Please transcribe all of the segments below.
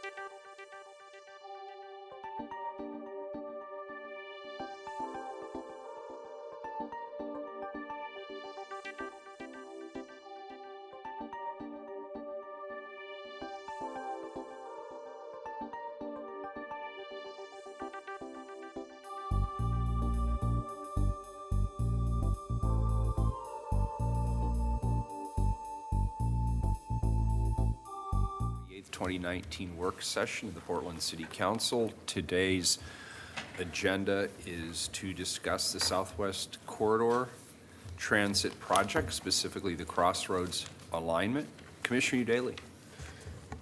The 2019 work session of the Portland City Council. Today's agenda is to discuss the Southwest Corridor Transit Project, specifically the Crossroads alignment. Commissioner Udaley.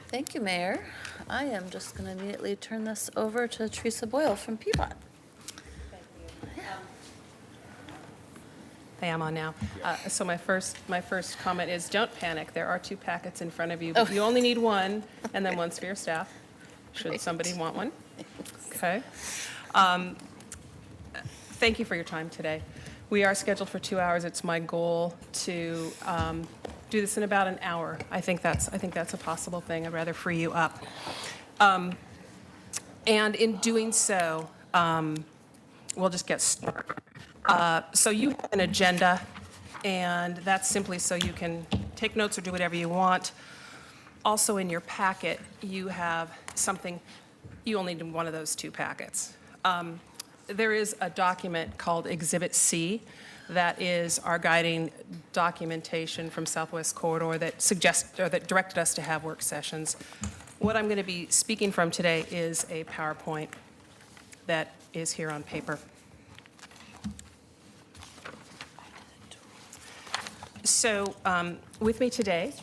Thank you, Mayor. I am just going to immediately turn this over to Teresa Boyle from Peabody. I am on now. So my first comment is, don't panic. There are 2 packets in front of you, but you only need one, and then one's for your staff, should somebody want one. Okay. Thank you for your time today. We are scheduled for 2 hours. It's my goal to do this in about an hour. I think that's a possible thing. I'd rather free you up. And in doing so, we'll just get started. So you have an agenda, and that's simply so you can take notes or do whatever you want. Also in your packet, you have something, you only need one of those 2 packets. There is a document called Exhibit C that is our guiding documentation from Southwest Corridor that that directed us to have work sessions. What I'm going to be speaking from today is a PowerPoint that is here on paper. So with me today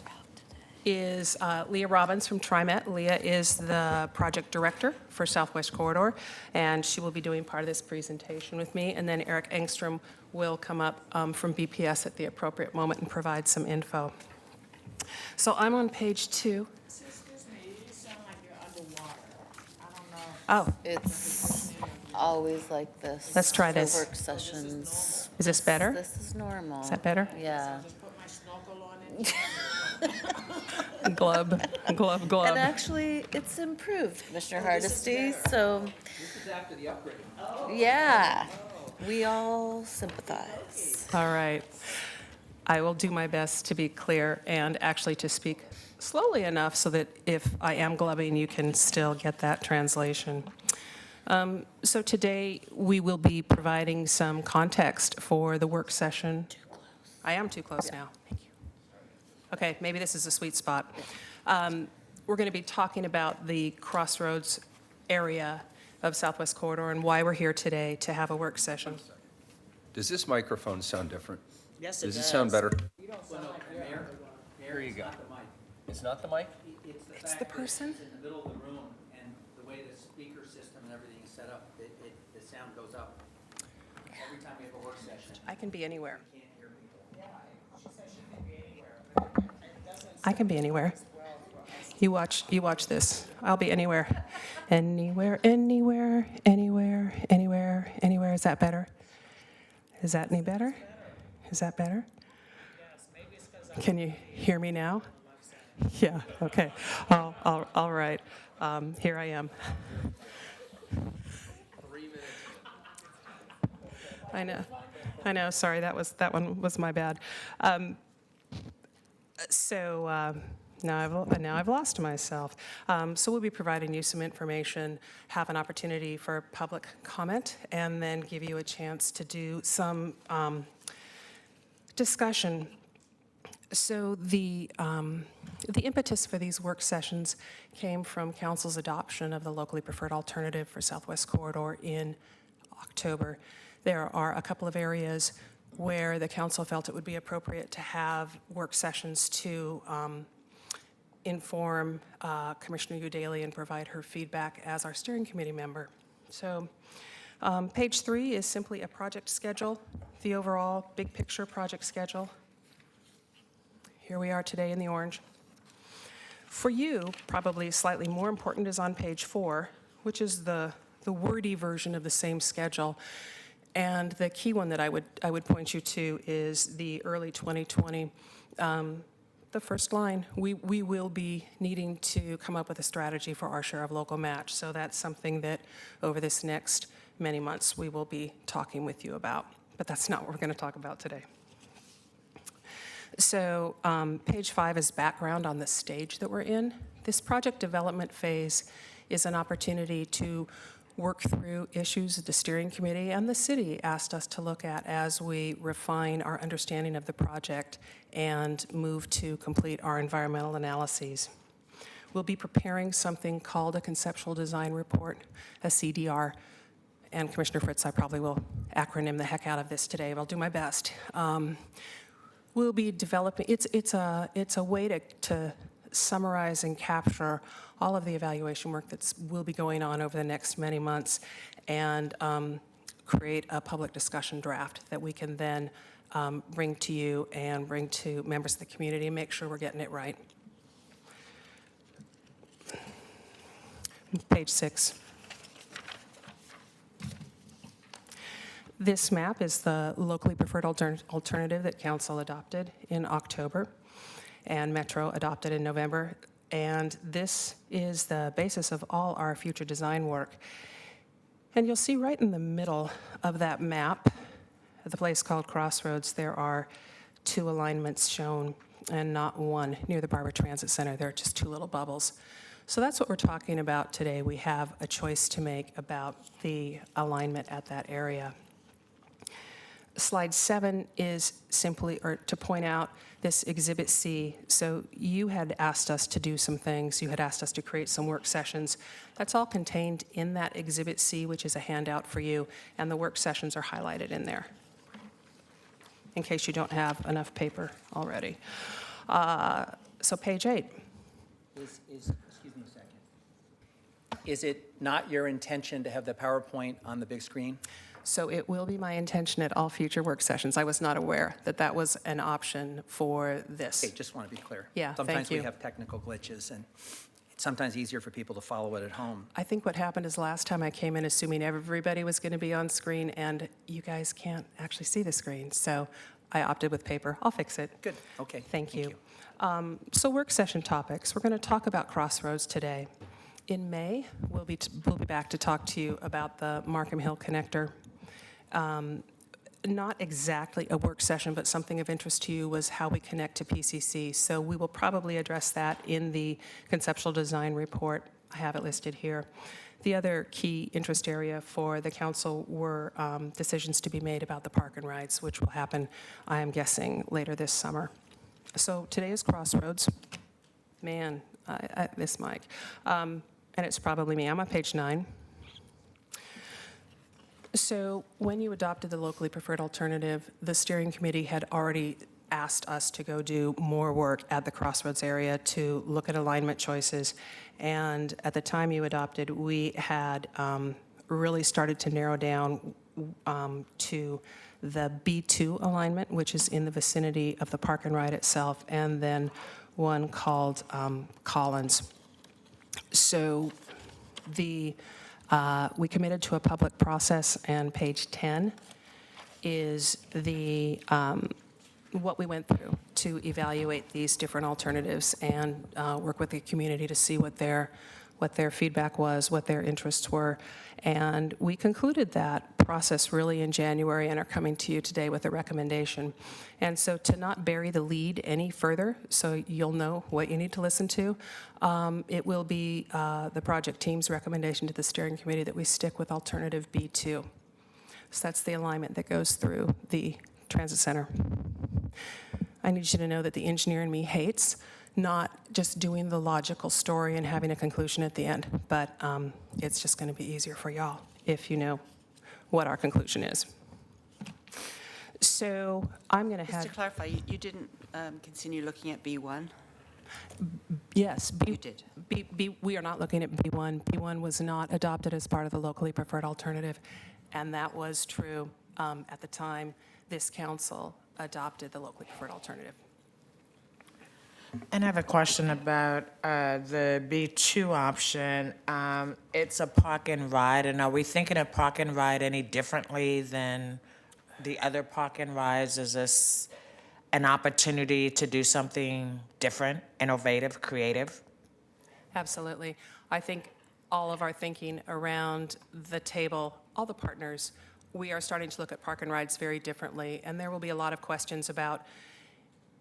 is Leah Robbins from TriMet. Leah is the project director for Southwest Corridor, and she will be doing part of this presentation with me. And then Eric Engstrom will come up from BPS at the appropriate moment and provide some info. So I'm on page 2. Excuse me, you sound like you're underwater. I don't know. Oh, It's always like this. Let's try for this. work sessions. is this better? This is normal. Is that better? Yeah. Just put my snorkel on it. Glub, glub, And glub. actually, it's improved, Commissioner Hardesty, so, This is after the upgrade. yeah, we all sympathize. All right. I will do my best to be clear and actually to speak slowly enough so that if I am glubbing, you can still get that translation. So today, we will be providing some context for the work session. Too close. I am too close now. Thank you. Okay, maybe this is a sweet spot. We're going to be talking about the Crossroads area of Southwest Corridor and why we're here today to have a work session. Does this microphone sound different? Yes, it Does does. it sound better? You don't sound like you're Mayor? underwater. Here you go. It's not the mic? It's the person? It's in the middle of the room, and the way the speaker system and everything is set up, the sound goes up. Every time we have a work session, I can be anywhere. you can't hear people. Yeah, she said she could be anywhere. It doesn't I can be anywhere. well for us. You watch this. I'll be anywhere. Anywhere, anywhere, anywhere, anywhere, anywhere. Is that better? Is that any better? Is that better? Yes, maybe it's because I'm Can you hear me now? Yeah, okay. All right. Here I am. 3 minutes. I know, sorry, that one was my bad. Now I've lost myself. So we'll be providing you some information, have an opportunity for public comment, and then give you a chance to do some discussion. So the impetus for these work sessions came from Council's adoption of the locally preferred alternative for Southwest Corridor in October. There are a couple of areas where the council felt it would be appropriate to have work sessions to inform Commissioner Udaley and provide her feedback as our steering committee member. So page 3 is simply a project schedule, the overall big picture project schedule. Here we are today in the orange. For you, probably slightly more important is on page 4, which is the wordy version of the same schedule. And the key one that I would point you to is the early 2020 The first line, we will be needing to come up with a strategy for our share of local match. So that's something that over this next many months, we will be talking with you about. But that's not what we're going to talk about today. So page 5 is background on the stage that we're in. This project development phase is an opportunity to work through issues that the steering committee and the city asked us to look at as we refine our understanding of the project and move to complete our environmental analyses. We'll be preparing something called a conceptual design report, a CDR, and Commissioner Fritz, I probably will acronym the heck out of this today, but I'll do my best. We'll be developing, it's a way to summarize and capture all of the evaluation work that will be going on over the next many months and create a public discussion draft that we can then bring to you and bring to members of the community and make sure we're getting it right. Page 6. This map is the locally preferred alternative that Council adopted in October and Metro adopted in November. And this is the basis of all our future design work. And you'll see right in the middle of that map, at the place called Crossroads, there are 2 alignments shown and not one near the Barber Transit Center. There are just 2 little bubbles. So that's what we're talking about today. We have a choice to make about the alignment at that area. Slide 7 is simply, or to point out this Exhibit C. So you had asked us to do some things. You had asked us to create some work sessions. That's all contained in that Exhibit C, which is a handout for you, and the work sessions are highlighted in there, in case you don't have enough paper already. So page 8. Excuse me a second. Is it not your intention to have the PowerPoint on the big screen? So it will be my intention at all future work sessions. I was not aware that that was an option for this. Okay, just want to be clear. Yeah, thank Sometimes we you. have technical glitches, and it's sometimes easier for people to follow it at home. I think what happened is last time I came in assuming everybody was going to be on screen, and you guys can't actually see the screen. So I opted with paper. I'll fix it. Good, okay. Thank you. So work session topics. We're going to talk about Crossroads today. In May, we'll be back to talk to you about the Markham Hill Connector. Not exactly a work session, but something of interest to you was how we connect to PCC. So we will probably address that in the conceptual design report. I have it listed here. The other key interest area for the council were decisions to be made about the park and rides, which will happen, I am guessing, later this summer. So today is Crossroads. Man, I miss Mike. And it's probably me. I'm on page 9. So when you adopted the locally preferred alternative, the steering committee had already asked us to go do more work at the Crossroads area to look at alignment choices. And at the time you adopted, we had really started to narrow down to the B2 alignment, which is in the vicinity of the park and ride itself, and then one called Collins. So we committed to a public process, and page 10 is what we went through to evaluate these different alternatives and work with the community to see what their feedback was, what their interests were. And we concluded that process really in January and are coming to you today with a recommendation. And so to not bury the lead any further, so you'll know what you need to listen to, it will be the project team's recommendation to the steering committee that we stick with alternative B2. So that's the alignment that goes through the transit center. I need you to know that the engineer in me hates not just doing the logical story and having a conclusion at the end, but it's just going to be easier for y'all if you know what our conclusion is. So I'm going to Just to have, clarify, you didn't continue looking at B1? yes, You did. we are not looking at B1. B1 was not adopted as part of the locally preferred alternative, and that was true at the time this council adopted the locally preferred alternative. And I have a question about the B2 option. It's a park and ride, and are we thinking of park and ride any differently than the other park and rides? Is this an opportunity to do something different, innovative, creative? Absolutely. I think all of our thinking around the table, all the partners, we are starting to look at park and rides very differently, and there will be a lot of questions about,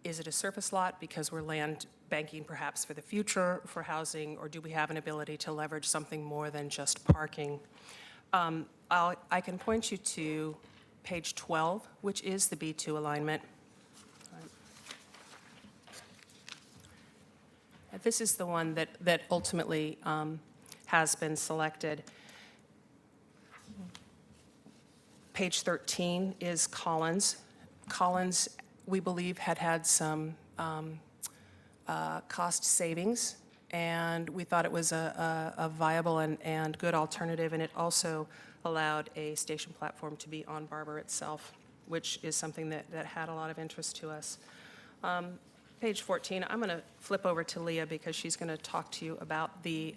is it a surface lot because we're land banking perhaps for the future for housing, or do we have an ability to leverage something more than just parking? I can point you to page 12, which is the B2 alignment. This is the one that ultimately has been selected. Page 13 is Collins. Collins, we believe, had some cost savings, and we thought it was a viable and good alternative, and it also allowed a station platform to be on Barber itself, which is something that had a lot of interest to us. Page 14, I'm going to flip over to Leah because she's going to talk to you about the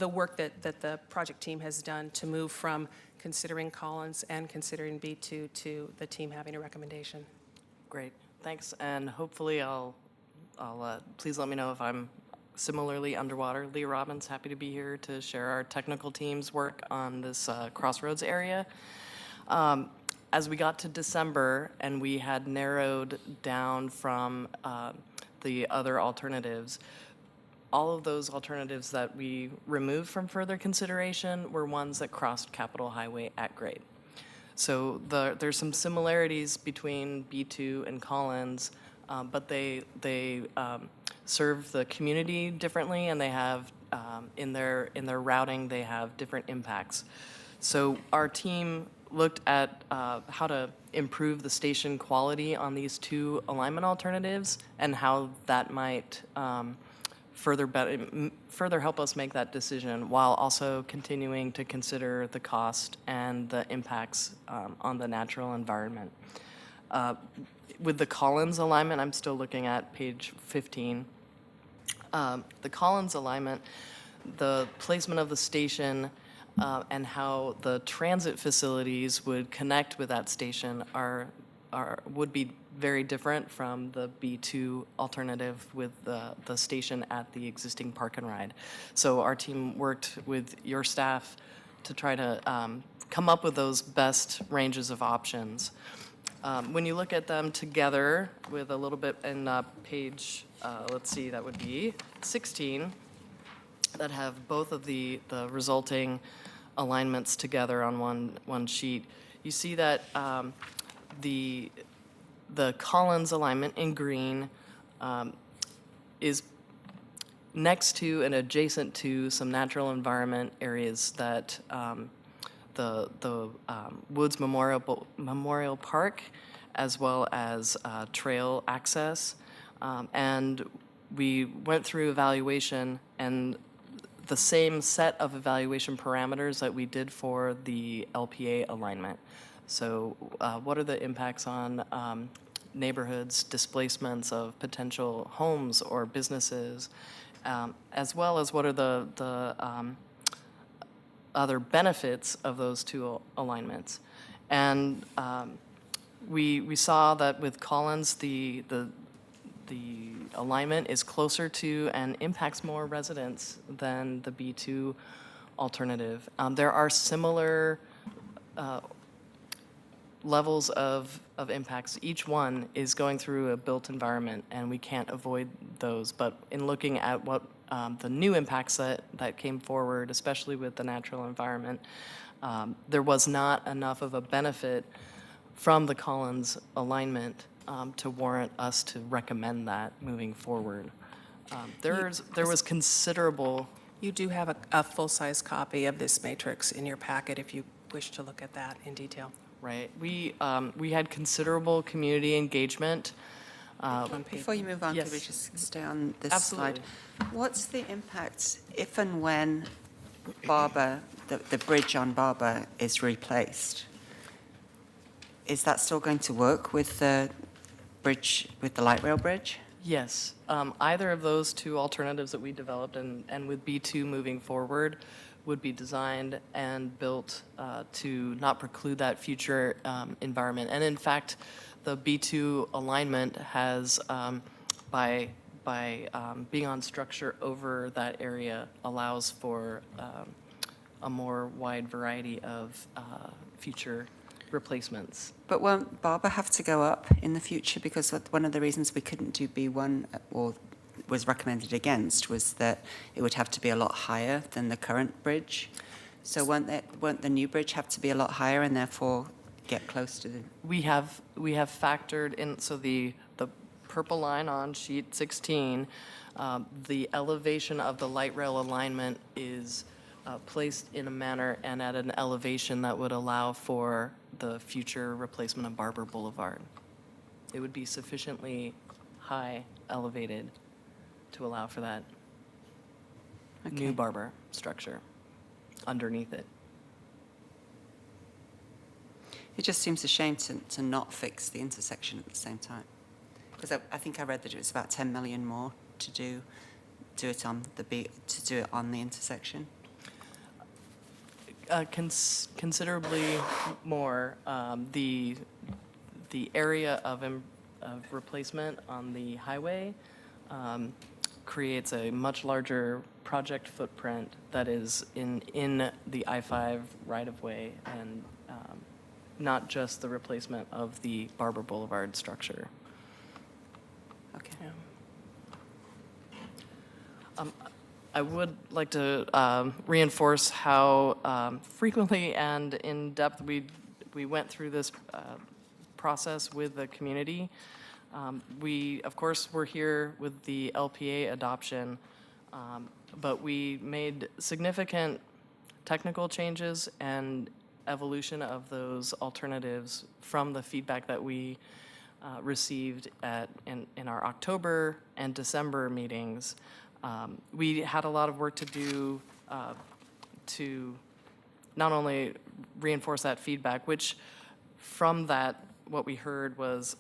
work that the project team has done to move from considering Collins and considering B2 to the team having a recommendation. Great, thanks, and hopefully I'll please let me know if I'm similarly underwater. Leah Robbins, happy to be here to share our technical team's work on this Crossroads area. As we got to December and we had narrowed down from the other alternatives, all of those alternatives that we removed from further consideration were ones that crossed Capitol Highway at grade. So there's some similarities between B2 and Collins, but they serve the community differently, and they have in their routing they have different impacts. So our team looked at how to improve the station quality on these two alignment alternatives and how that might further help us make that decision while also continuing to consider the cost and the impacts on the natural environment. With the Collins alignment, I'm still looking at page 15. The Collins alignment, the placement of the station and how the transit facilities would connect with that station would be very different from the B2 alternative with the station at the existing park and ride. So our team worked with your staff to try to come up with those best ranges of options. When you look at them together with a little bit in page, let's see, that would be 16, that have both of the resulting alignments together on one sheet, you see that the Collins alignment in green is next to and adjacent to some natural environment areas that the Woods Memorial Park, as well as trail access. And we went through evaluation, and the same set of evaluation parameters that we did for the LPA alignment. So what are the impacts on neighborhoods, displacements of potential homes or businesses, as well as what are the other benefits of those two alignments. And we saw that with Collins, the alignment is closer to and impacts more residents than the B2 alternative. There are similar levels of impacts. Each one is going through a built environment, and we can't avoid those. But in looking at what the new impacts that came forward, especially with the natural environment, there was not enough of a benefit from the Collins alignment to warrant us to recommend that moving forward. There was considerable. You do have a full-size copy of this matrix in your packet if you wish to look at that in detail. Right. We had considerable community engagement. Before you move on, Yes. could we just stay on this Absolutely. slide? What's the impact if and when Barber, the bridge on Barber is replaced? Is that still going to work with the bridge, with the light rail bridge? Yes. Either of those two alternatives that we developed and with B2 moving forward would be designed and built to not preclude that future environment. And in fact, the B2 alignment has, by being on structure over that area, allows for a more wide variety of future replacements. But won't Barber have to go up in the future? Because one of the reasons we couldn't do B1 or was recommended against was that it would have to be a lot higher than the current bridge. So won't the new bridge have to be a lot higher and therefore get close to the... We have factored in, so the purple line on sheet 16, the elevation of the light rail alignment is placed in a manner and at an elevation that would allow for the future replacement of Barber Boulevard. It would be sufficiently high elevated to allow for that new Barber structure underneath it. It just seems a shame to not fix the intersection at the same time. Because I think I read that it was about 10 million more to do it on the intersection. Considerably more. The area of replacement on the highway creates a much larger project footprint that is in the I-5 right-of-way and not just the replacement of the Barber Boulevard structure. Okay. I would like to reinforce how frequently and in depth we went through this process with the community. We, of course, were here with the LPA adoption, but we made significant technical changes and evolution of those alternatives from the feedback that we received in our October and December meetings. We had a lot of work to do to not only reinforce that feedback, which from that, what we heard was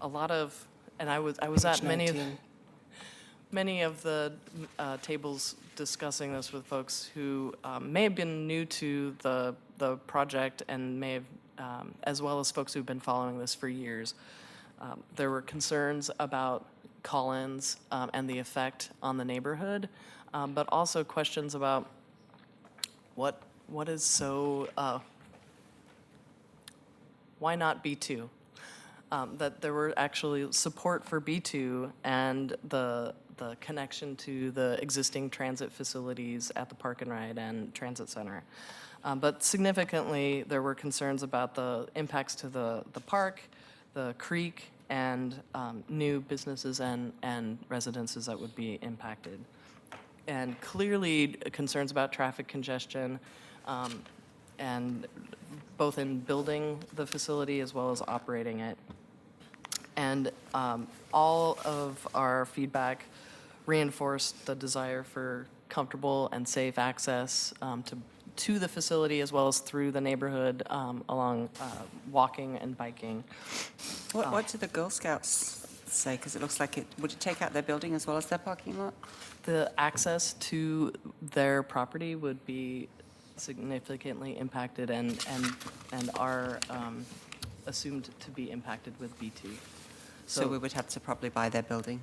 a lot of, and I was at many of the tables discussing this with folks who may have been new to the project and may have, as well as folks who've been following this for years. There were concerns about Collins and the effect on the neighborhood, but also questions about what is so, why not B2? That there were actually support for B2 and the connection to the existing transit facilities at the Park and Ride and Transit Center. But significantly, there were concerns about the impacts to the park, the creek, and new businesses and residences that would be impacted. And clearly, concerns about traffic congestion, and both in building the facility as well as operating it. And all of our feedback reinforced the desire for comfortable and safe access to the facility as well as through the neighborhood along walking and biking. What did the Girl Scouts say? Because it looks like would it take out their building as well as their parking lot? The access to their property would be significantly impacted and are assumed to be impacted with B2. So we would have to probably buy their building.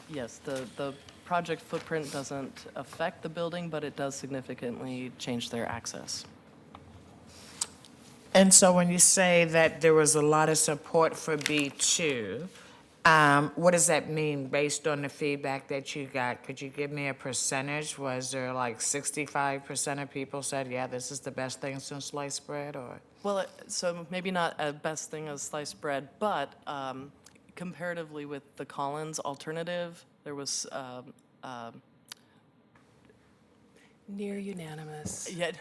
Yes, the project footprint doesn't affect the building, but it does significantly change their access. And so when you say that there was a lot of support for B2, what does that mean based on the feedback that you got? Could you give me a percentage? Was there like 65% of people said, yeah, this is the best thing since sliced bread, or? Well, so maybe not a best thing as sliced bread, but comparatively with the Collins alternative, there was Near unanimous. yet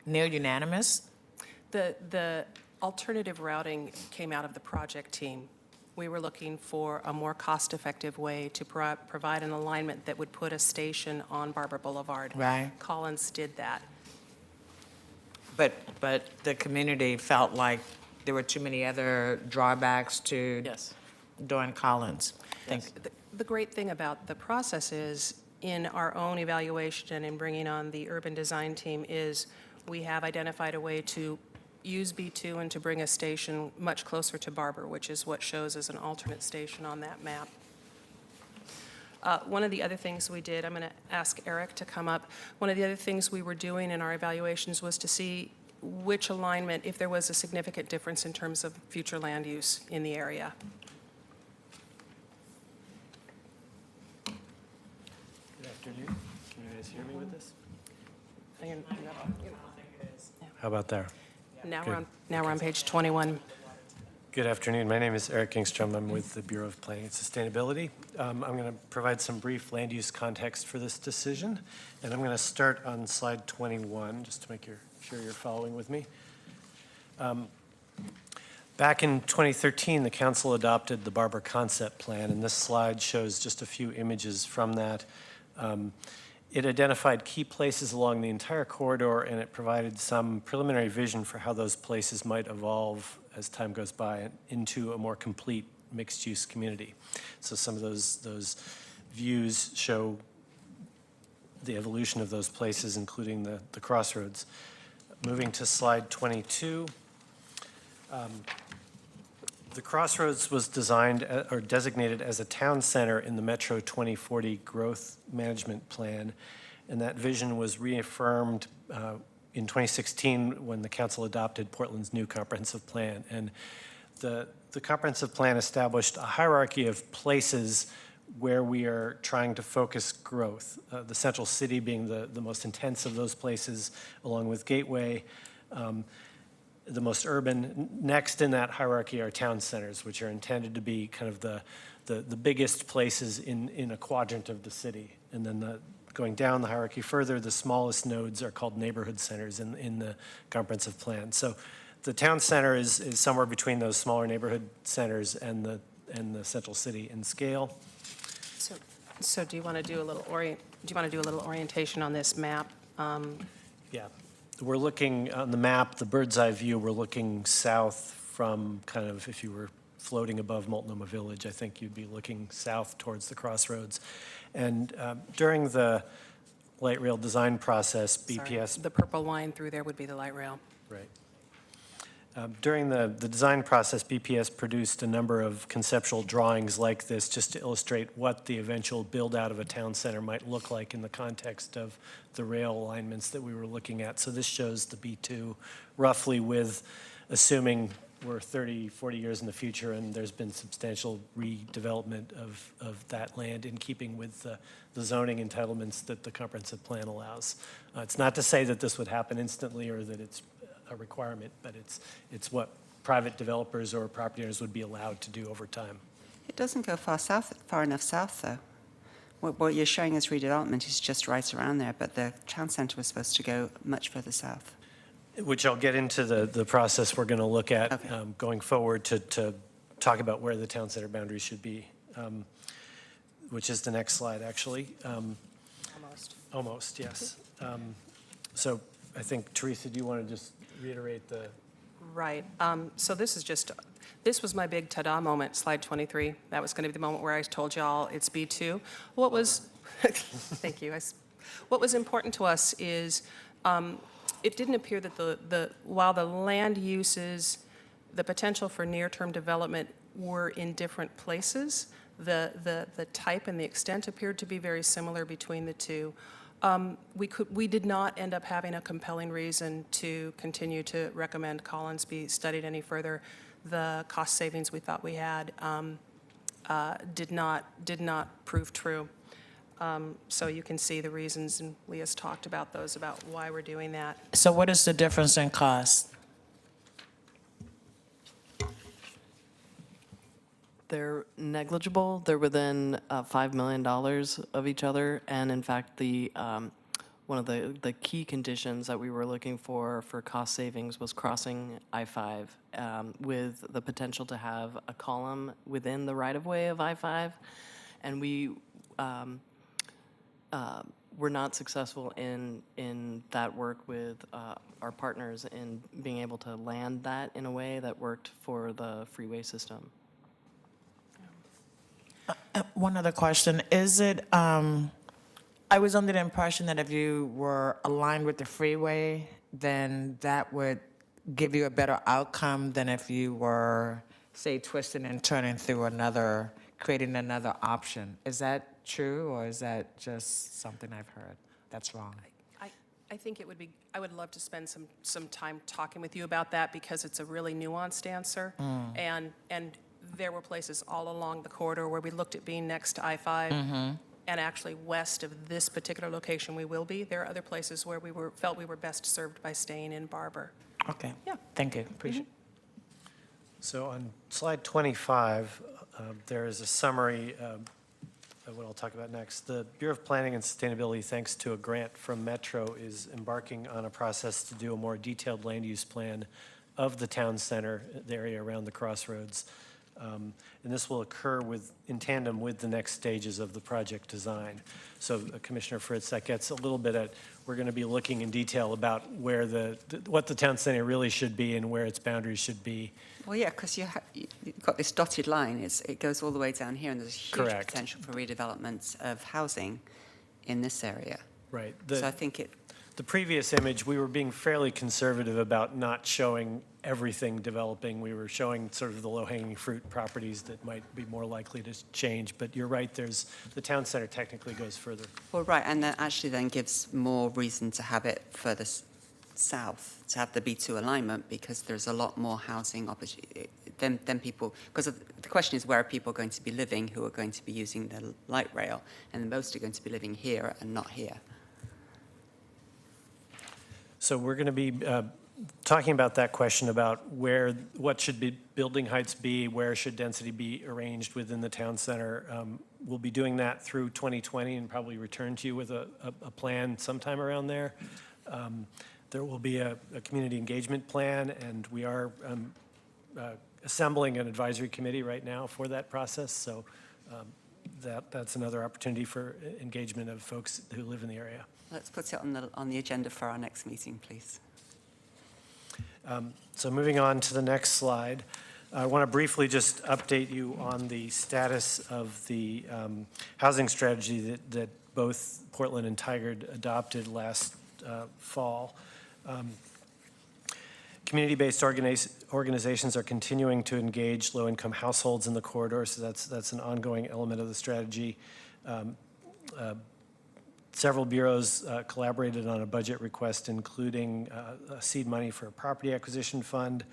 Near unanimous? The alternative routing came out of the project team. We were looking for a more cost-effective way to provide an alignment that would put a station on Barber Boulevard. Right. Collins did that. But the community felt like there were too many other drawbacks to yes. doing Collins. The great thing about the process is in our own evaluation and in bringing on the urban design team is we have identified a way to use B2 and to bring a station much closer to Barber, which is what shows as an alternate station on that map. One of the other things we did, I'm going to ask Eric to come up. One of the other things we were doing in our evaluations was to see which alignment, if there was a significant difference in terms of future land use in the area. Good afternoon. Can you guys hear me with this? Now How about there? we're on page 21. Good afternoon. My name is Eric Kingstrom. I'm with the Bureau of Planning and Sustainability. I'm going to provide some brief land use context for this decision, and I'm going to start on slide 21, just to make sure you're following with me. Back in 2013, the council adopted the Barber Concept Plan, and this slide shows just a few images from that. It identified key places along the entire corridor, and it provided some preliminary vision for how those places might evolve as time goes by into a more complete mixed-use community. So some of those views show the evolution of those places, including the crossroads. Moving to slide 22. The Crossroads was designed or designated as a town center in the Metro 2040 Growth Management Plan, and that vision was reaffirmed in 2016 when the council adopted Portland's new comprehensive plan. And the comprehensive plan established a hierarchy of places where we are trying to focus growth, the central city being the most intense of those places, along with Gateway. The most urban. Next in that hierarchy are town centers, which are intended to be kind of the biggest places in a quadrant of the city. And then going down the hierarchy further, the smallest nodes are called neighborhood centers in the comprehensive plan. So the town center is somewhere between those smaller neighborhood centers and the central city in scale. So do you want to do a little orientation on this map? Yeah. We're looking on the map, the bird's eye view, we're looking south from kind of, if you were floating above Multnomah Village, I think you'd be looking south towards the crossroads. And during the light rail design process, BPS. Sorry, the purple line through there would be the light rail. Right. During the design process, BPS produced a number of conceptual drawings like this just to illustrate what the eventual build-out of a town center might look like in the context of the rail alignments that we were looking at. So this shows the B2 roughly with, assuming we're 30, 40 years in the future and there's been substantial redevelopment of that land in keeping with the zoning entitlements that the comprehensive plan allows. It's not to say that this would happen instantly or that it's a requirement, but it's what private developers or property owners would be allowed to do over time. It doesn't go far enough south, though. What you're showing as redevelopment is just right around there, but the town centre was supposed to go much further south. Which I'll get into the process we're going to look at Okay. Going forward to talk about where the town center boundaries should be, which is the next slide, actually. Almost, yes. So I think, Teresa, do you want to just reiterate the... Right. So this was my big ta-da moment, slide 23. That was going to be the moment where I told y'all it's B2. What was, thank you. What was important to us is it didn't appear that while the land uses, the potential for near-term development were in different places, the type and the extent appeared to be very similar between the two. We did not end up having a compelling reason to continue to recommend Collins be studied any further. The cost savings we thought we had did not prove true. So you can see the reasons, and Leah's talked about those, about why we're doing that. So what is the difference in cost? They're negligible. They're within $5 million of each other. And in fact, one of the key conditions that we were looking for cost savings was crossing I-5 with the potential to have a column within the right-of-way of I-5. And we were not successful in that work with our partners in being able to land that in a way that worked for the freeway system. One other question. Is it I was under the impression that if you were aligned with the freeway, then that would give you a better outcome than if you were, say, twisting and turning through another, creating another option. Is that true, or is that just something I've heard that's wrong? I think it would be, I would love to spend some time talking with you about that because it's a really nuanced answer. And there were places all along the corridor where we looked at being next to I-5. And actually west of this particular location we will be. There are other places where felt we were best served by staying in Barber. Okay. Yeah. Thank you. Appreciate it. So on slide 25, there is a summary of what I'll talk about next. The Bureau of Planning and Sustainability, thanks to a grant from Metro, is embarking on a process to do a more detailed land use plan of the town center, the area around the crossroads. And this will occur in tandem with the next stages of the project design. So Commissioner Fritz, that gets a little bit at, we're going to be looking in detail about where what the town center really should be and where its boundaries should be. Well, yeah, because you've got this dotted line. It goes all the way down here, and there's a huge Correct. potential for redevelopment of housing in this area. Right. So I think The previous image, we were being fairly conservative about not showing everything developing. We were showing sort of the low-hanging fruit properties that might be more likely to change. But you're right, the town center technically goes further. Well, right, and that actually then gives more reason to have it further south, to have the B2 alignment, because there's a lot more housing opportunity than people, because the question is, where are people going to be living who are going to be using the light rail? And most are going to be living here and not here. So we're going to be talking about that question about what should building heights be, where should density be arranged within the town center. We'll be doing that through 2020 and probably return to you with a plan sometime around there. There will be a community engagement plan, and we are assembling an advisory committee right now for that process. So that's another opportunity for engagement of folks who live in the area. Let's put it on the agenda for our next meeting, please. So moving on to the next slide, I want to briefly just update you on the status of the housing strategy that both Portland and Tigard adopted last fall. Community-based organizations are continuing to engage low-income households in the corridor, so that's an ongoing element of the strategy. Several bureaus collaborated on a budget request, including seed money for a property acquisition fund.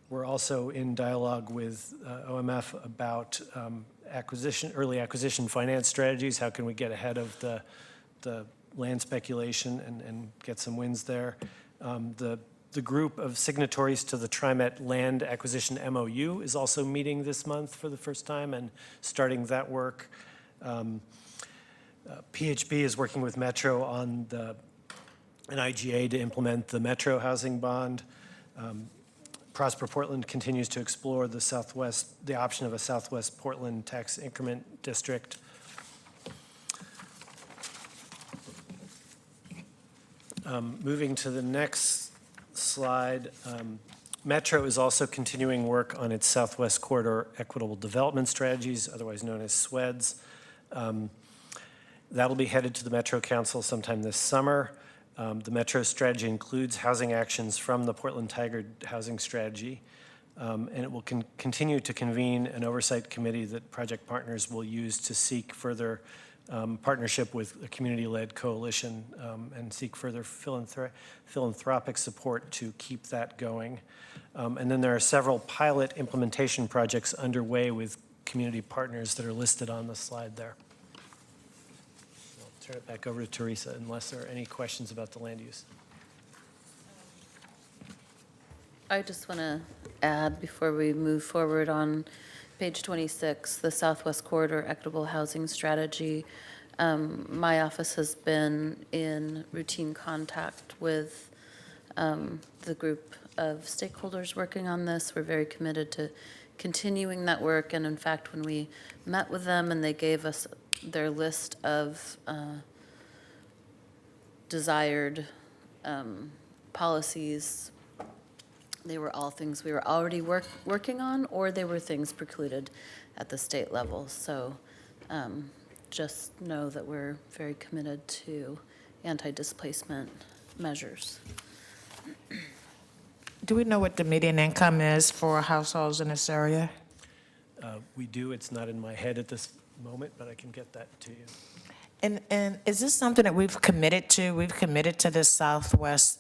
We're also in dialogue with OMF about early acquisition finance strategies. How can we get ahead of the land speculation and get some wins there? The group of signatories to the TriMet Land Acquisition MOU is also meeting this month for the first time and starting that work. PHB is working with Metro on an IGA to implement the Metro housing bond. Prosper Portland continues to explore the option of a Southwest Portland tax increment district. Moving to the next slide, Metro is also continuing work on its Southwest Corridor Equitable Development Strategies, otherwise known as SWEDS. That'll be headed to the Metro Council sometime this summer. The Metro strategy includes housing actions from the Portland-Tigard housing strategy, and it will continue to convene an oversight committee that project partners will use to seek further partnership with a community-led coalition and seek further philanthropic support to keep that going. And then there are several pilot implementation projects underway with community partners that are listed on the slide there. Turn it back over to Teresa, unless there are any questions about the land use. I just want to add, before we move forward, on page 26, the Southwest Corridor Equitable Housing Strategy. My office has been in routine contact with the group of stakeholders working on this. We're very committed to continuing that work, and in fact, when we met with them and they gave us their list of desired policies, they were all things we were already working on, or they were things precluded at the state level. So just know that we're very committed to anti-displacement measures. Do we know what the median income is for households in this area? We do, it's not in my head at this moment, but I can get that to you. And is this something that we've committed to? We've committed to this Southwest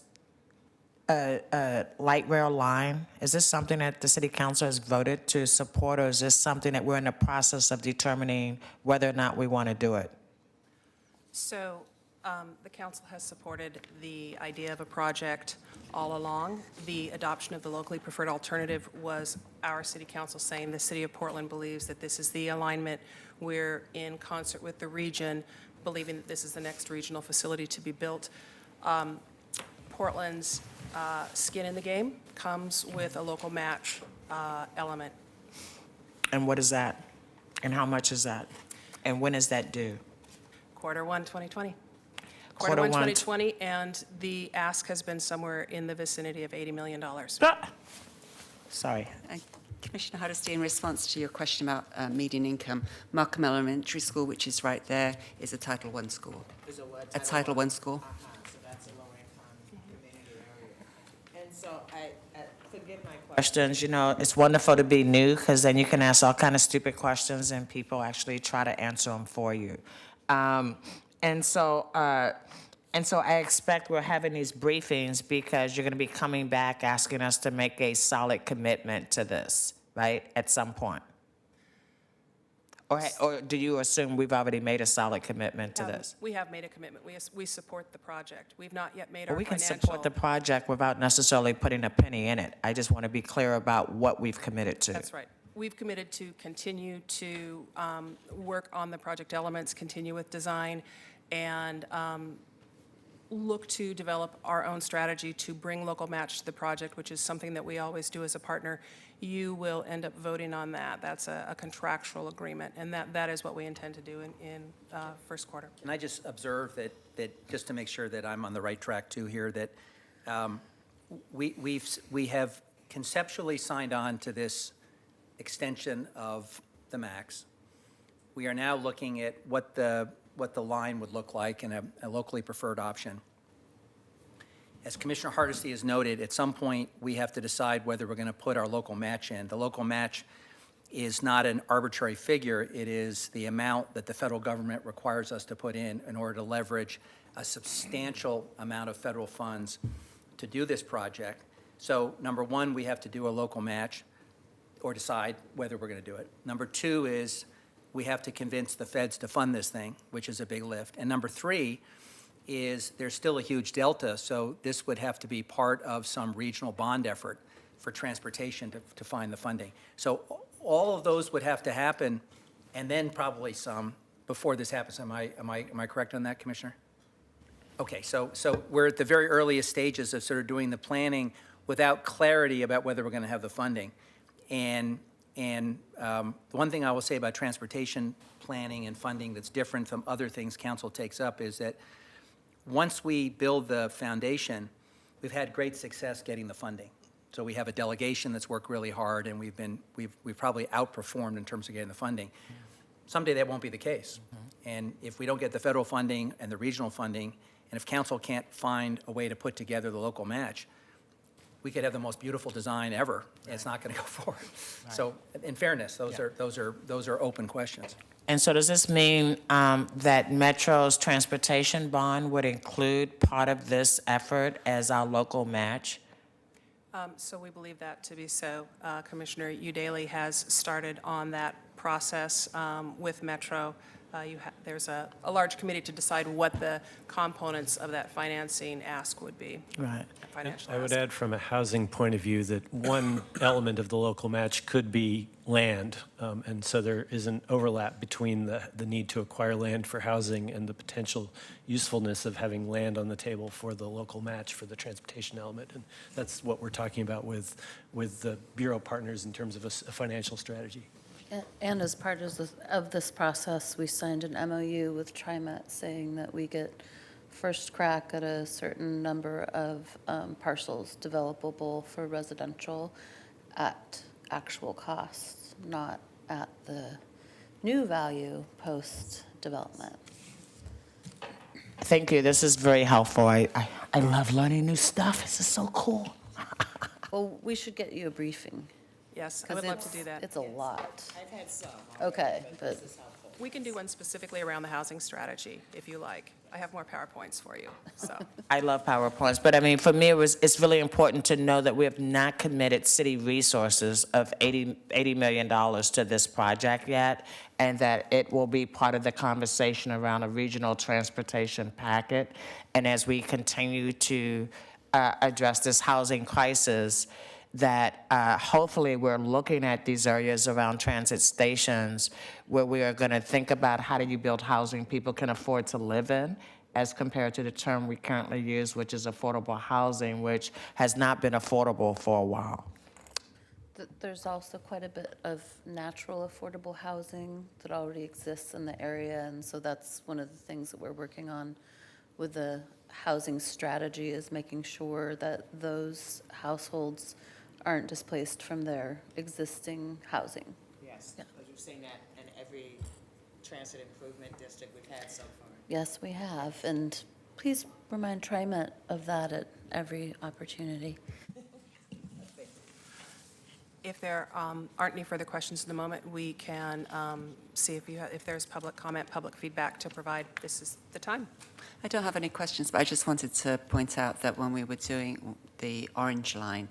light rail line? Is this something that the city council has voted to support, or is this something that we're in the process of determining whether or not we want to do it? So the council has supported the idea of a project all along. The adoption of the locally preferred alternative was our city council saying the city of Portland believes that this is the alignment. We're in concert with the region, believing that this is the next regional facility to be built. Portland's skin in the game comes with a local match element. And what is that? And how much is that? And when is that due? Quarter 1, 2020. Quarter Quarter 1, one, 2020, and the ask has been somewhere in the vicinity of $80 million. Sorry. Commissioner Hardesty, in response to your question about median income, Markham Elementary School, which is right there, is a Title I school. Is it what? A Title I school. So that's a low-income community area. And so forgive my questions, you know, it's wonderful to be new, because then you can ask all kind of stupid questions and people actually try to answer them for you. And so I expect we're having these briefings because you're going to be coming back asking us to make a solid commitment to this, right, at some point? Or do you assume we've already made a solid commitment to this? We have made a commitment. We support the project. We've not yet made Well, our we can financial. support the project without necessarily putting a penny in it. I just want to be clear about what we've committed to. That's right. We've committed to continue to work on the project elements, continue with design, and look to develop our own strategy to bring local match to the project, which is something that we always do as a partner. You will end up voting on that. That's a contractual agreement, and that is what we intend to do in first quarter. Can I just observe that just to make sure that I'm on the right track too here, that we have conceptually signed on to this extension of the max. We are now looking at what the line would look like in a locally preferred option. As Commissioner Hardesty has noted, at some point, we have to decide whether we're going to put our local match in. The local match is not an arbitrary figure. It is the amount that the federal government requires us to put in order to leverage a substantial amount of federal funds to do this project. So, number one, we have to do a local match or decide whether we're going to do it. Number two is we have to convince the feds to fund this thing, which is a big lift. And number three is there's still a huge delta, so this would have to be part of some regional bond effort for transportation to find the funding. So all of those would have to happen, and then probably some before this happens. Am I correct on that, Commissioner? Okay, so we're at the very earliest stages of sort of doing the planning without clarity about whether we're going to have the funding. And the one thing I will say about transportation planning and funding that's different from other things council takes up is that once we build the foundation, we've had great success getting the funding. So we have a delegation that's worked really hard, and we've probably outperformed in terms of getting the funding. Someday that won't be the case. And if we don't get the federal funding and the regional funding, and if council can't find a way to put together the local match, we could have the most beautiful design ever, and it's not going to go forward. So, in fairness, those are open questions. And so does this mean that Metro's transportation bond would include part of this effort as our local match? So we believe that to be so. Commissioner Udaley has started on that process with Metro. There's a large committee to decide what the components of that financing ask would be. Right. Financial I would ask. add from a housing point of view that one element of the local match could be land. And so there is an overlap between the need to acquire land for housing and the potential usefulness of having land on the table for the local match for the transportation element. And that's what we're talking about with the Bureau partners in terms of a financial strategy. And as part of this process, we signed an MOU with TriMet saying that we get first crack at a certain number of parcels developable for residential at actual costs, not at the new value post development. Thank you. This is very helpful. I love learning new stuff. This is so cool. Well, we should get you a briefing. Yes, I 'cause would love to it's- do that. It's a lot. I've had some. Okay, but We can do one specifically around the housing strategy, if you like. I have more PowerPoints for you, so. I love PowerPoints, but I mean, for me, it's really important to know that we have not committed city resources of $80 million to this project yet, and that it will be part of the conversation around a regional transportation packet. And as we continue to address this housing crisis, that hopefully we're looking at these areas around transit stations where we are going to think about how do you build housing people can afford to live in, as compared to the term we currently use, which is affordable housing, which has not been affordable for a while. there's also quite a bit of natural affordable housing that already exists in the area, and so that's one of the things that we're working on with the housing strategy, is making sure that those households aren't displaced from their existing housing. Yes, Yeah. because you've seen that in every transit improvement district we've had so far. Yes, we have, and please remind TriMet of that at every opportunity. If there aren't any further questions in the moment, we can see if there's public comment, public feedback to provide. This is the time. I don't have any questions, but I just wanted to point out that when we were doing the Orange Line,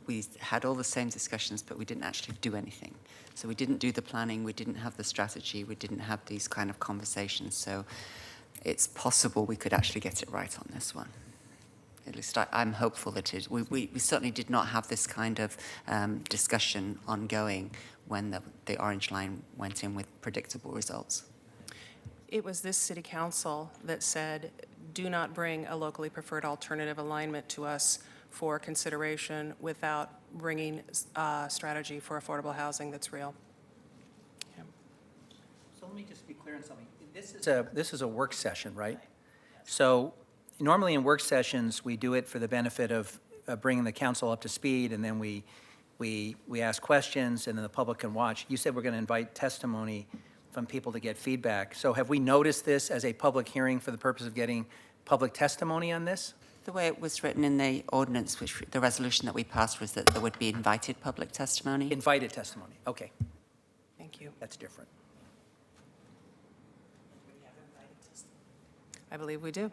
we had all the same discussions, but we didn't actually do anything. So we didn't do the planning, we didn't have the strategy, we didn't have these kind of conversations. So it's possible we could actually get it right on this one. At least I'm hopeful that we certainly did not have this kind of discussion ongoing when the Orange Line went in with predictable results. It was this city council that said, do not bring a locally preferred alternative alignment to us for consideration without bringing a strategy for affordable housing that's real. Yeah. So let me just be clear on something. This is a work session, right? So normally in work sessions, we do it for the benefit of bringing the council up to speed, and then we ask questions, and then the public can watch. You said we're going to invite testimony from people to get feedback. So have we noticed this as a public hearing for the purpose of getting public testimony on this? The way it was written in the ordinance, which the resolution that we passed, was that there would be invited public testimony. Invited testimony. Okay, Thank you. that's different. I believe we do.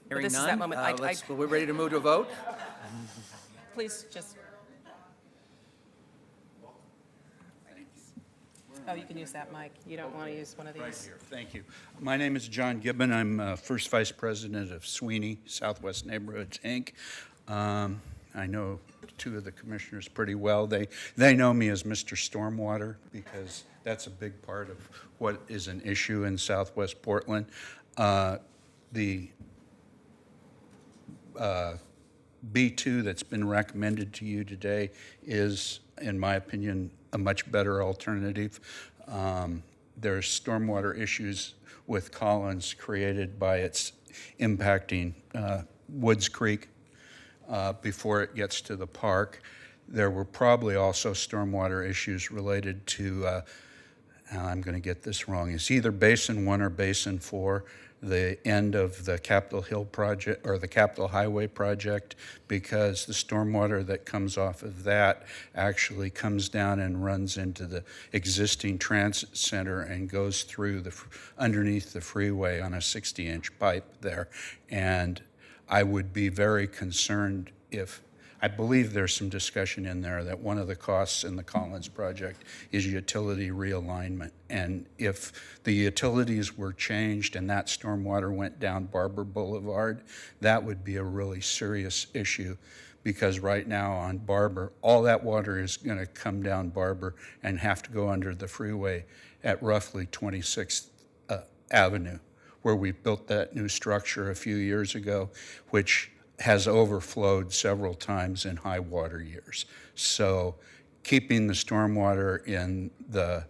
Hearing this is none, that moment. we're ready to move to a vote? Please, just. Oh, you can use that mic. You don't want to use one of these. Right here, thank you. My name is John Gibbon. I'm First Vice President of Sweeney Southwest Neighborhoods, Inc. I know two of the commissioners pretty well. They know me as Mr. Stormwater because that's a big part of what is an issue in Southwest Portland. The B2 that's been recommended to you today is, in my opinion, a much better alternative. There's stormwater issues with Collins created by its impacting Woods Creek before it gets to the park. There were probably also stormwater issues related to, I'm going to get this wrong, it's either Basin 1 or Basin 4, the end of the Capitol Hill project or the Capitol Highway project, because the stormwater that comes off of that actually comes down and runs into the existing transit center and goes through underneath the freeway on a 60-inch pipe there. And I would be very concerned if, I believe there's some discussion in there that one of the costs in the Collins project is utility realignment. And if the utilities were changed and that stormwater went down Barber Boulevard, that would be a really serious issue, because right now on Barber, all that water is going to come down Barber and have to go under the freeway at roughly 26th Avenue, where we built that new structure a few years ago, which has overflowed several times in high water years. So keeping the stormwater in the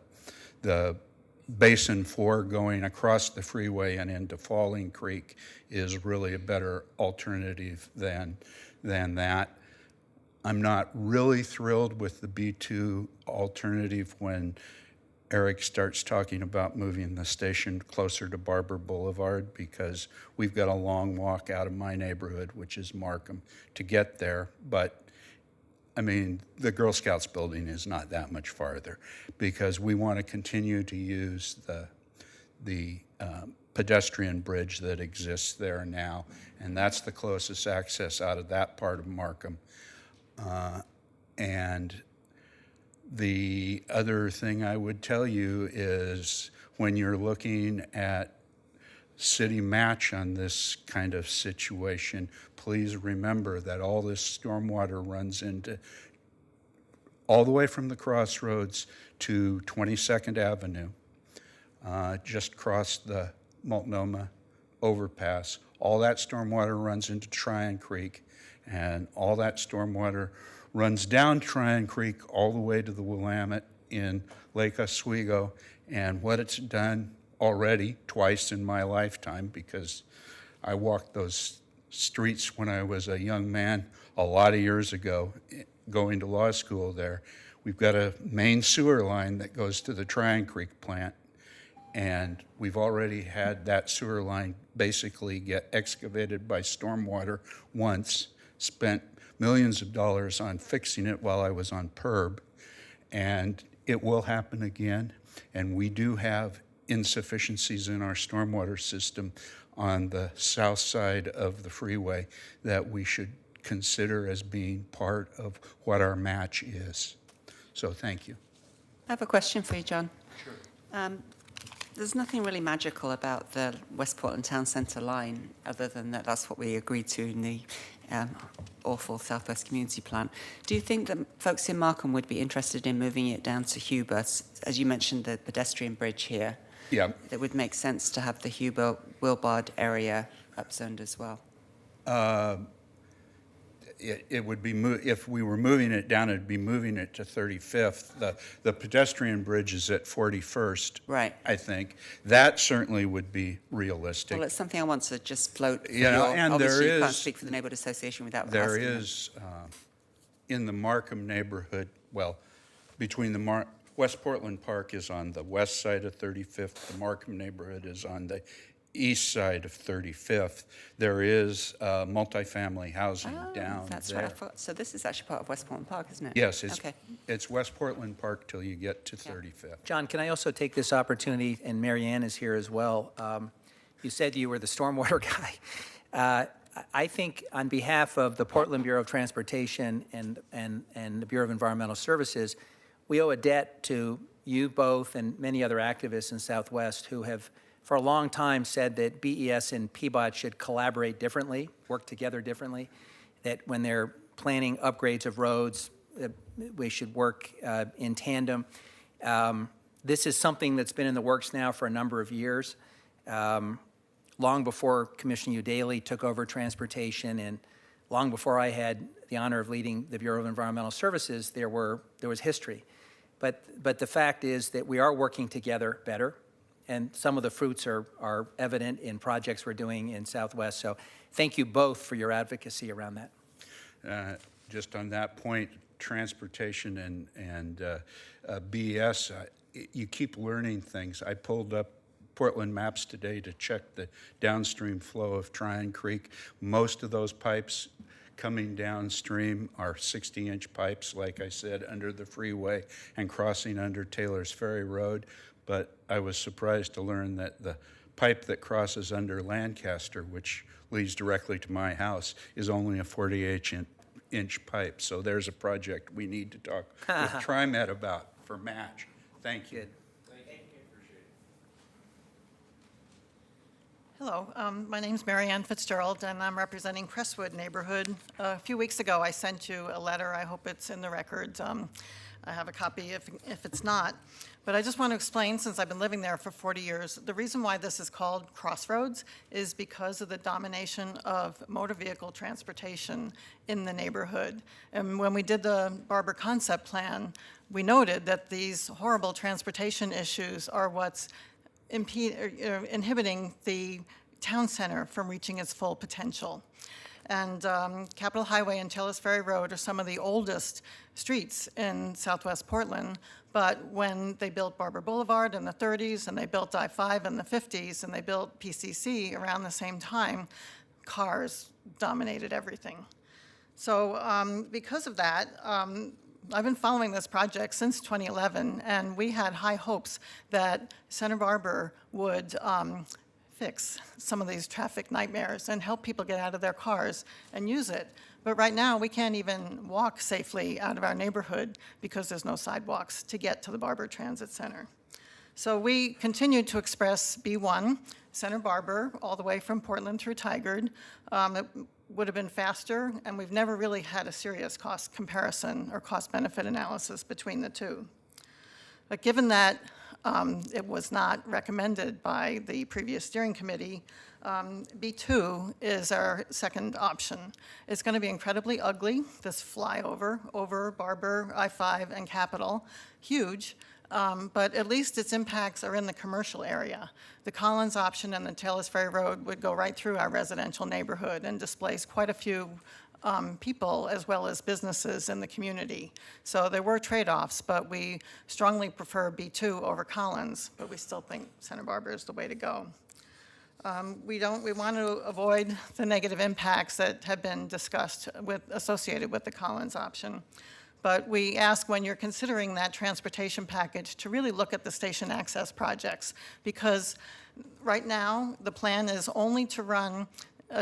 Basin 4 going across the freeway and into Falling Creek is really a better alternative than that. I'm not really thrilled with the B2 alternative when Eric starts talking about moving the station closer to Barber Boulevard, because we've got a long walk out of my neighborhood, which is Markham, to get there. But, I mean, the Girl Scouts building is not that much farther, because we want to continue to use the pedestrian bridge that exists there now, and that's the closest access out of that part of Markham. And the other thing I would tell you is, when you're looking at city match on this kind of situation, please remember that all this stormwater runs into, all the way from the crossroads to 22nd Avenue, just across the Multnomah overpass. All that stormwater runs into Tryon Creek, and all that stormwater runs down Tryon Creek all the way to the Willamette in Lake Oswego. And what it's done already twice in my lifetime, because I walked those streets when I was a young man a lot of years ago, going to law school there. We've got a main sewer line that goes to the Tryon Creek plant, and we've already had that sewer line basically get excavated by stormwater once, spent millions of dollars on fixing it while I was on PERB, and it will happen again. And we do have insufficiencies in our stormwater system on the south side of the freeway that we should consider as being part of what our match is. So thank you. I have a question for you, John. Sure. There's nothing really magical about the West Portland Town Centre line, other than that that's what we agreed to in the awful Southwest Community Plan. Do you think that folks in Markham would be interested in moving it down to Huber? As you mentioned, the pedestrian bridge here. Yeah. It would make sense to have the Huber Wilbard area upzoned as well. It would be, if we were moving it down, it'd be moving it to 35th. The pedestrian bridge is at 41st. Right. I think. That certainly would be realistic. Well, it's something I want to just float. For Yeah, your, and obviously there you can't is- speak for the neighborhood association without There asking them. is, in the Markham neighborhood, well, between the West Portland Park is on the west side of 35th, the Markham neighborhood is on the east side of 35th. There is multifamily housing down That's there. right. I thought, so this is actually part of West Portland Park, isn't it? Yes, Okay. it's West Portland Park till you get to 35th. John, can I also take this opportunity, and Mary Ann is here as well. You said you were the stormwater guy. I think on behalf of the Portland Bureau of Transportation and the Bureau of Environmental Services, we owe a debt to you both and many other activists in Southwest who have for a long time said that BES and PBOT should collaborate differently, work together differently, that when they're planning upgrades of roads, we should work in tandem. This is something that's been in the works now for a number of years. Long before Commissioner Udaley took over transportation, and long before I had the honor of leading the Bureau of Environmental Services, there was history. But the fact is that we are working together better, and some of the fruits are evident in projects we're doing in Southwest. So thank you both for your advocacy around that. Just on that point, transportation and BES, you keep learning things. I pulled up Portland maps today to check the downstream flow of Tryon Creek. Most of those pipes coming downstream are 60-inch pipes, like I said, under the freeway and crossing under Taylor's Ferry Road. But I was surprised to learn that the pipe that crosses under Lancaster, which leads directly to my house, is only a 48-inch pipe. So there's a project we need to talk with TriMet about for match. Thank you. Good. Hello, my name's Mary Ann Fitzgerald, and I'm representing Crestwood neighborhood. A few weeks ago, I sent you a letter. I hope it's in the records. I have a copy if it's not. But I just want to explain, since I've been living there for 40 years, the reason why this is called Crossroads is because of the domination of motor vehicle transportation in the neighborhood. And when we did the Barber Concept Plan, we noted that these horrible transportation issues are what's inhibiting the town center from reaching its full potential. And Capitol Highway and Taylor's Ferry Road are some of the oldest streets in southwest Portland. But when they built Barber Boulevard in the 30s, and they built I-5 in the 50s, and they built PCC around the same time, cars dominated everything. So because of that, I've been following this project since 2011, and we had high hopes that Santa Barbara would fix some of these traffic nightmares and help people get out of their cars and use it. But right now, we can't even walk safely out of our neighborhood because there's no sidewalks to get to the Barbara Transit Center. So we continue to express B1, Santa Barbara, all the way from Portland through Tigard. It would have been faster, and we've never really had a serious cost comparison or cost-benefit analysis between the two. But given that it was not recommended by the previous steering committee, B2 is our second option. It's going to be incredibly ugly, this flyover over Barber, I-5, and Capitol, huge. But at least its impacts are in the commercial area. The Collins option and the Taylor's Ferry Road would go right through our residential neighborhood and displace quite a few people as well as businesses in the community. So there were trade-offs, but we strongly prefer B2 over Collins, but we still think Santa Barbara is the way to go. We want to avoid the negative impacts that have been discussed associated with the Collins option. But we ask when you're considering that transportation package to really look at the station access projects, because right now the plan is only to run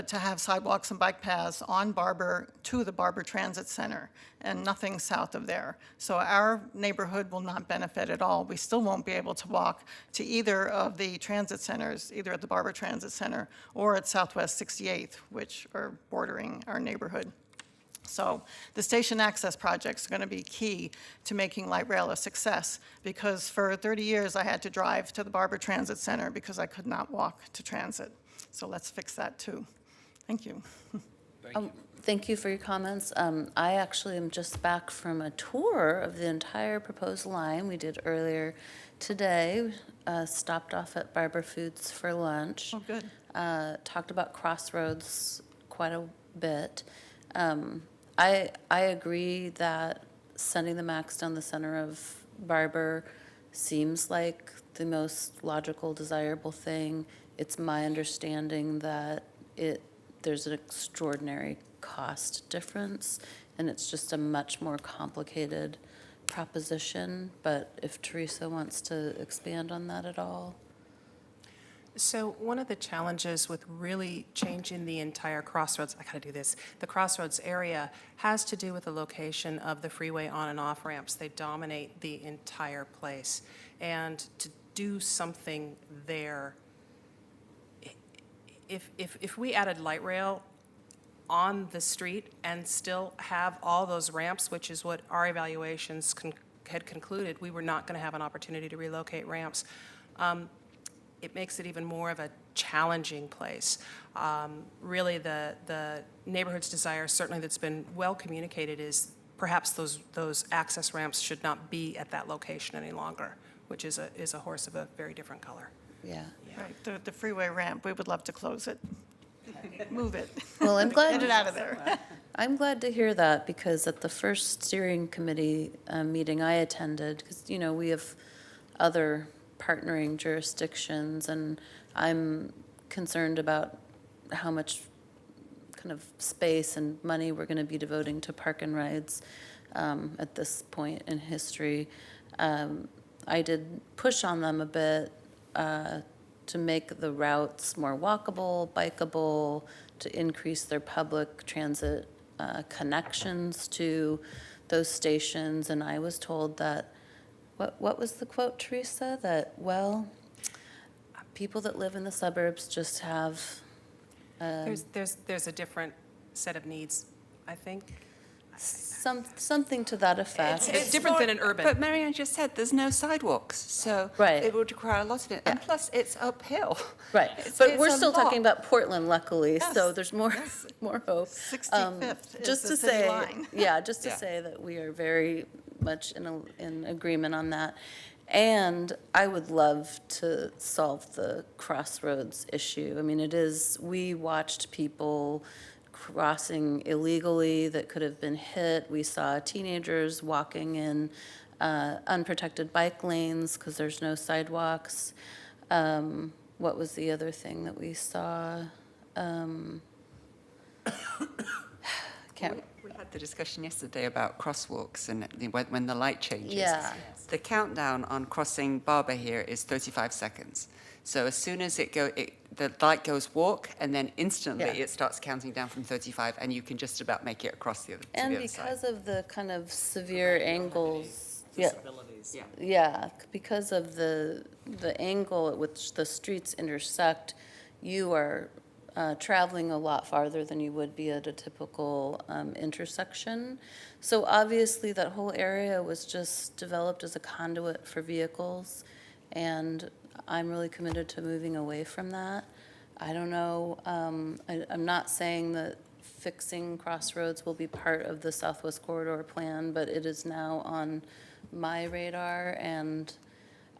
to have sidewalks and bike paths on Barber to the Barber Transit Center and nothing south of there. So our neighborhood will not benefit at all. We still won't be able to walk to either of the transit centers, either at the Barber Transit Center or at Southwest 68th, which are bordering our neighborhood. So the station access projects are going to be key to making light rail a success, because for 30 years I had to drive to the Barber Transit Center because I could not walk to transit. So let's fix that too. Thank you. Thank you for your comments. I actually am just back from a tour of the entire proposed line we did earlier today. Stopped off at Barber Foods for lunch. Oh, good. Talked about Crossroads quite a bit. I agree that sending the MAX down the center of Barber seems like the most logical, desirable thing. It's my understanding that there's an extraordinary cost difference, and it's just a much more complicated proposition. But if Teresa wants to expand on that at all. So one of the challenges with really changing the entire Crossroads, I gotta do this, the Crossroads area has to do with the location of the freeway on and off ramps. They dominate the entire place. And to do something there, if we added light rail on the street and still have all those ramps, which is what our evaluations had concluded, we were not gonna have an opportunity to relocate ramps. It makes it even more of a challenging place. Really, the neighborhood's desire, certainly that's been well communicated, is perhaps those access ramps should not be at that location any longer, which is a horse of a very different color. Yeah. Right, the freeway ramp, we would love to close it. Move it. Well, I'm glad. Get it out of there. I'm glad to hear that, because at the first steering committee meeting I attended, because, we have other partnering jurisdictions, and I'm concerned about how much kind of space and money we're going to be devoting to park and rides at this point in history. I did push on them a bit to make the routes more walkable, bikeable, to increase their public transit connections to those stations, and I was told that, what was the quote, Teresa? That, well, people that live in the suburbs just have... There's a different set of needs, I think. Something to that effect. It's different than an urban. But Marianne just said there's no sidewalks, so Right. it would require a lot of it. And plus, it's uphill. Right, It's but we're a still lot. talking about Portland, luckily, so Yes, there's more, more hope. 65th is Just the to city say, line. yeah, just to Yeah. say that we are very much in agreement on that. And I would love to solve the Crossroads issue. I mean, we watched people crossing illegally that could have been hit. We saw teenagers walking in unprotected bike lanes because there's no sidewalks. What was the other thing that we saw? Can't, We had the discussion yesterday about crosswalks and when the light changes. Yeah. The countdown on crossing Barber here is 35 seconds. So as soon as the light goes walk, and then instantly Yeah. it starts counting down from 35, and you can just about make it across to and the other side. because of the kind of severe angles, yeah, Yeah. yeah, because of the angle at which the streets intersect, you are traveling a lot farther than you would be at a typical intersection. So obviously, that whole area was just developed as a conduit for vehicles, and I'm really committed to moving away from that. I don't know, I'm not saying that fixing Crossroads will be part of the Southwest Corridor plan, but it is now on my radar, and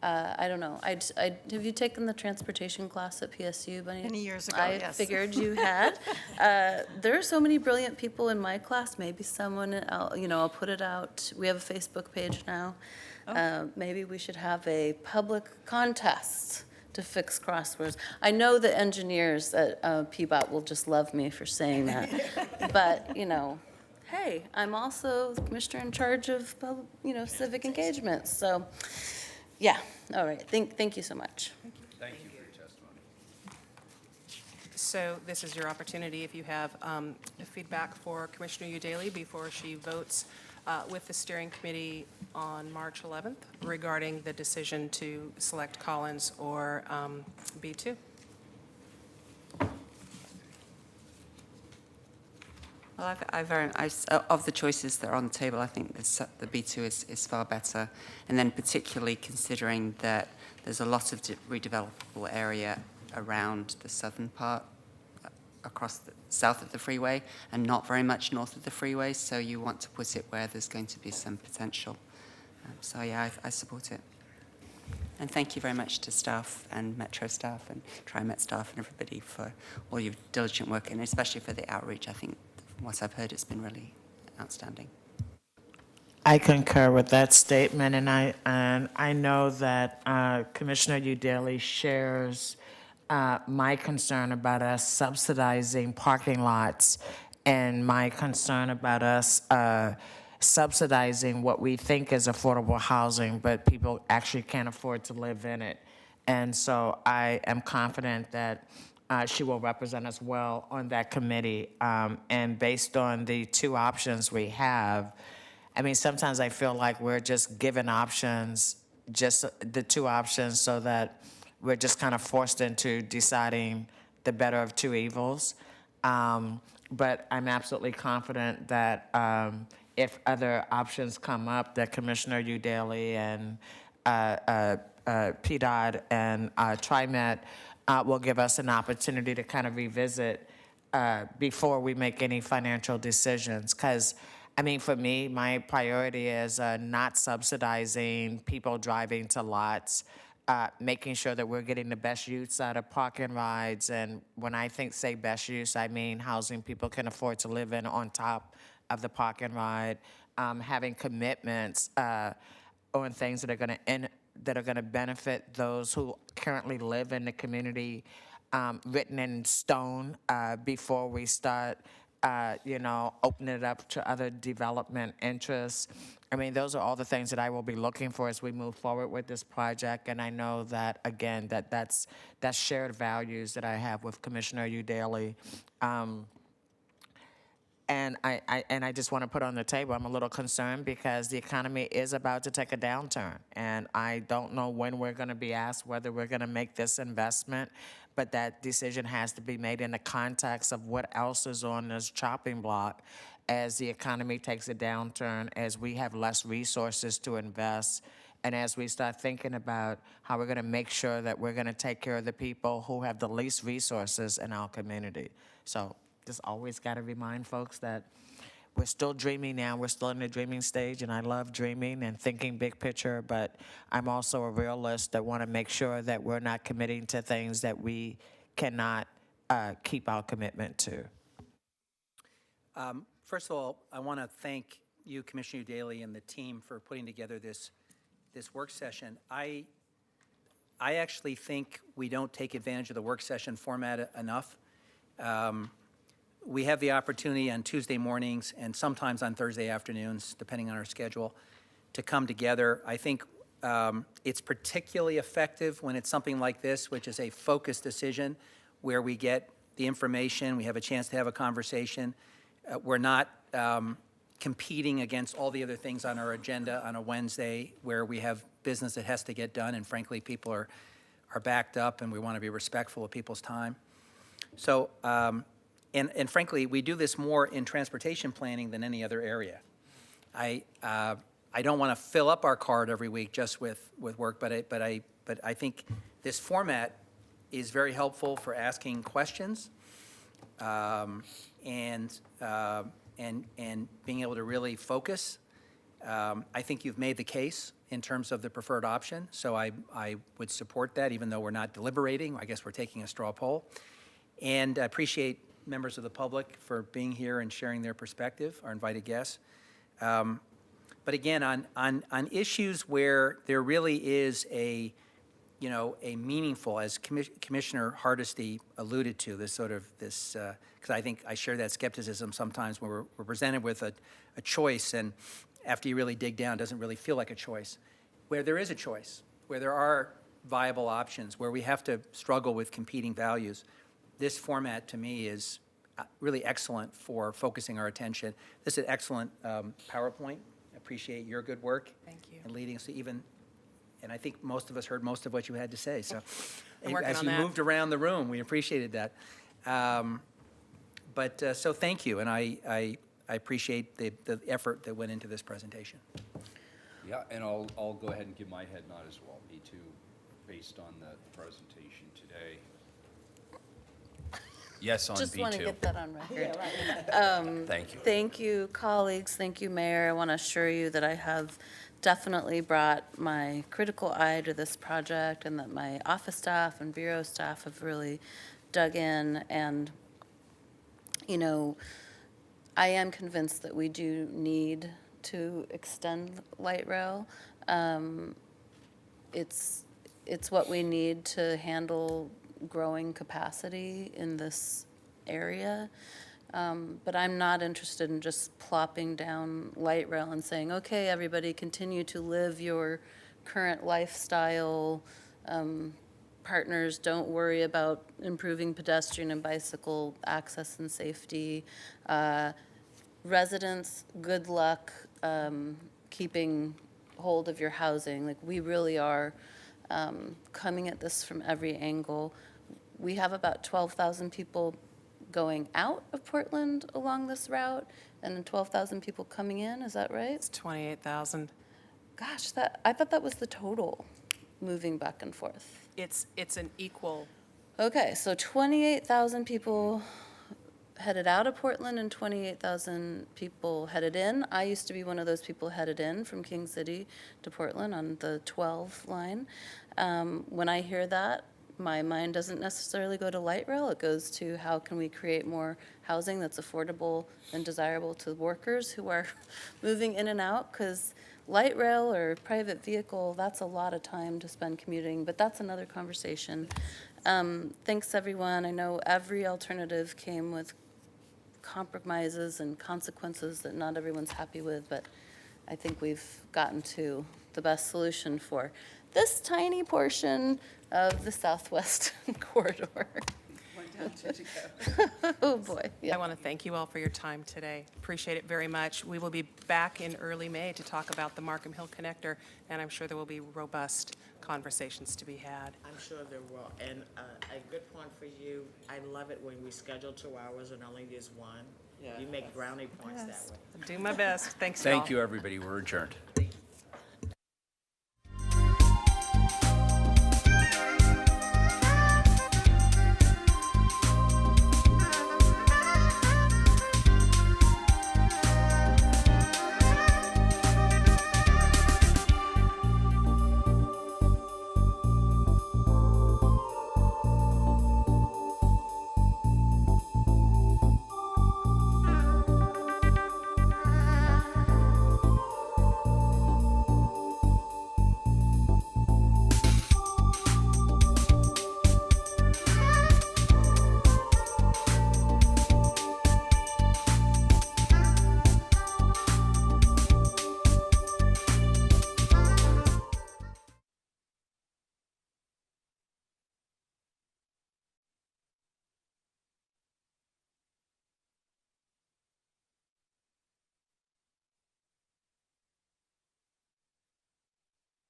I don't know. Have you taken the transportation class at PSU, Bunny? Many years ago, I yes. figured you had. There are so many brilliant people in my class. Maybe someone, I'll put it out. We have a Facebook page now. Maybe we should have a public contest to fix crosswords. I know the engineers at PBOT will just love me for saying that. But, hey, I'm also the commissioner in charge of, civic engagement. So, yeah, all right. Thank you so much. Thank you for your testimony. So this is your opportunity, if you have feedback for Commissioner Udaly before she votes with the steering committee on March 11th regarding the decision to select Collins or B2. Well, of the choices that are on the table, I think the B2 is far better. And then particularly considering that there's a lot of redevelopable area around the southern part, across the south of the freeway, and not very much north of the freeway. So you want to put it where there's going to be some potential. So yeah, I support it. And thank you very much to staff and Metro staff and TriMet staff and everybody for all your diligent work, and especially for the outreach. I think from what I've heard, it's been really outstanding. I concur with that statement, and I know that Commissioner Udaly shares my concern about us subsidizing parking lots, and my concern about us subsidizing what we think is affordable housing, but people actually can't afford to live in it. And so I am confident that she will represent us well on that committee. And based on the two options we have, I mean, sometimes I feel like we're just given options, just the two options, so that we're just kind of forced into deciding the better of two evils. But I'm absolutely confident that if other options come up, that Commissioner Udaly and PDOT and TriMet will give us an opportunity to kind of revisit before we make any financial decisions. Because, I mean, for me, my priority is not subsidizing people driving to lots, making sure that we're getting the best use out of parking rides. And when I say best use, I mean housing people can afford to live in on top of the parking ride, having commitments on things that are going to benefit those who currently live in the community, written in stone before we start, opening it up to other development interests. I mean, those are all the things that I will be looking for as we move forward with this project. And I know that, again, that's shared values that I have with Commissioner Udaly. And I just want to put on the table, I'm a little concerned because the economy is about to take a downturn. And I don't know when we're going to be asked whether we're going to make this investment, but that decision has to be made in the context of what else is on this chopping block as the economy takes a downturn, as we have less resources to invest, and as we start thinking about how we're going to make sure that we're going to take care of the people who have the least resources in our community. So just always got to remind folks that we're still dreaming now. We're still in the dreaming stage, and I love dreaming and thinking big picture, but I'm also a realist that want to make sure that we're not committing to things that we cannot keep our commitment to. First of all, I want to thank you, Commissioner Daly, and the team for putting together this work session. I actually think we don't take advantage of the work session format enough. We have the opportunity on Tuesday mornings and sometimes on Thursday afternoons, depending on our schedule, to come together. I think it's particularly effective when it's something like this, which is a focused decision where we get the information, we have a chance to have a conversation. We're not competing against all the other things on our agenda on a Wednesday where we have business that has to get done, and frankly, people are backed up, and we want to be respectful of people's time. So, and frankly, we do this more in transportation planning than any other area. I don't want to fill up our card every week just with work, but I think this format is very helpful for asking questions and being able to really focus. I think you've made the case in terms of the preferred option, so I would support that, even though we're not deliberating. I guess we're taking a straw poll. And I appreciate members of the public for being here and sharing their perspective, our invited guests. But again, on issues where there really is a meaningful, as Commissioner Hardesty alluded to, because I think I share that skepticism sometimes when we're presented with a choice, and after you really dig down, it doesn't really feel like a choice. Where there is a choice, where there are viable options, where we have to struggle with competing values, this format to me is really excellent for focusing our attention. This is an excellent PowerPoint. I appreciate your good work. Thank you. And leading us to even, and I think most of us heard most of what you had to say. So I'm working as on you that. moved around the room, we appreciated that. So thank you, and I appreciate the effort that went into this presentation. Yeah, and I'll go ahead and give my head nod as well. Me too, based on the presentation today. Yes, on Just want to B2. get that on record. Thank you. Thank you, colleagues. Thank you, Mayor. I want to assure you that I have definitely brought my critical eye to this project, and that my office staff and bureau staff have really dug in. And, I am convinced that we do need to extend light rail. It's what we need to handle growing capacity in this area. But I'm not interested in just plopping down light rail and saying, okay, everybody continue to live your current lifestyle. Partners, don't worry about improving pedestrian and bicycle access and safety. Residents, good luck keeping hold of your housing. Like, we really are coming at this from every angle. We have about 12,000 people going out of Portland along this route, and then 12,000 people coming in, is that right? It's 28,000. Gosh, I thought that was the total moving back and forth. It's an equal, Okay, so 28,000 people headed out of Portland and 28,000 people headed in. I used to be one of those people headed in from King City to Portland on the 12 line. When I hear that, my mind doesn't necessarily go to light rail. It goes to how can we create more housing that's affordable and desirable to workers who are moving in and out, because light rail or private vehicle, that's a lot of time to spend commuting, but that's another conversation. Thanks, everyone. I know every alternative came with compromises and consequences that not everyone's happy with, but I think we've gotten to the best solution for this tiny portion of the Southwest corridor. Oh, boy. I want to thank you all for your time today. Appreciate it very much. We will be back in early May to talk about the Markham Hill Connector, and I'm sure there will be robust conversations to be had. I'm sure there will. And a good point for you, I love it when we schedule 2 hours and only use one. You make brownie points that way. Do my best. Thanks, y'all. Thank you, everybody. We're adjourned.